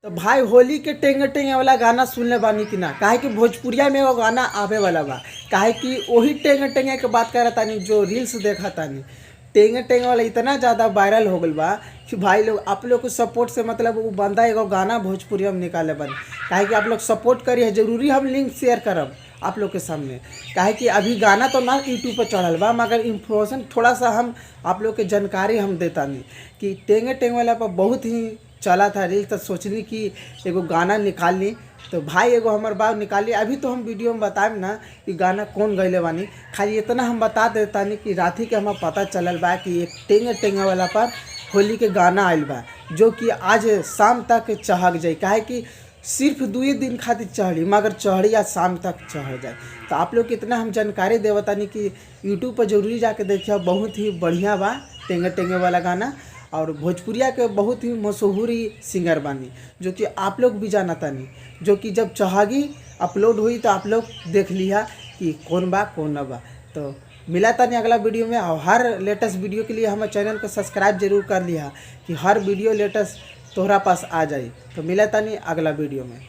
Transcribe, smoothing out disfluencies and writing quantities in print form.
तो भाई होली के टेंगे टेंगे वाला गाना सुन ले बानी कि ना, काहे कि भोजपुरिया में वो गाना आवे वाला बा। काहे कि वही टेंगे टेंगे के बात कर तानी जो रील्स देखा तानी। टेंगे टेंगे वाला इतना ज़्यादा वायरल हो गल बा कि भाई लोग आप लोग को सपोर्ट से मतलब वो बंदा एगो गाना भोजपुरिया में निकाले बन। काहे कि आप लोग सपोर्ट करिए, जरूरी हम लिंक शेयर करब आप लोग के सामने। काहे कि अभी गाना तो ना यूट्यूब पर चढ़ल बा, मगर इन्फॉर्मेशन थोड़ा सा हम आप लोग के जानकारी हम देता नहीं कि टेंगे टेंगे वाला पर बहुत ही चला था रील। तो सोचनी कि एगो गाना निकाल ली, तो भाई एगो हमार बाप निकाली। अभी तो हम वीडियो में बताएं ना कि गाना कौन गैले बानी, खाली इतना हम बता देता नहीं कि राती के हमें पता चलल बा कि एक टेंगे टेंगे वाला पर होली के गाना आयल बा, जो कि आज शाम तक चढ़ जाए। काहे कि सिर्फ 2 दिन खातिर चढ़ी, मगर चढ़ी आज शाम तक चढ़ जाए। तो आप लोग इतना हम जानकारी देवतानी कि यूट्यूब पर जरूरी जाके देखिए, बहुत ही बढ़िया बा टेंगे टेंगे वाला गाना। और भोजपुरिया के बहुत ही मशहूर सिंगर बानी, जो कि आप लोग भी जाना तानी, जो कि जब चढ़ागी अपलोड हुई तो आप लोग देख लिया कि कौन बा कौन ना बा। तो मिला तानी अगला वीडियो में। और हर लेटेस्ट वीडियो के लिए हमारे चैनल को सब्सक्राइब जरूर कर लिया कि हर वीडियो लेटेस्ट तोहरा पास आ जाए। तो मिला तानी अगला वीडियो में।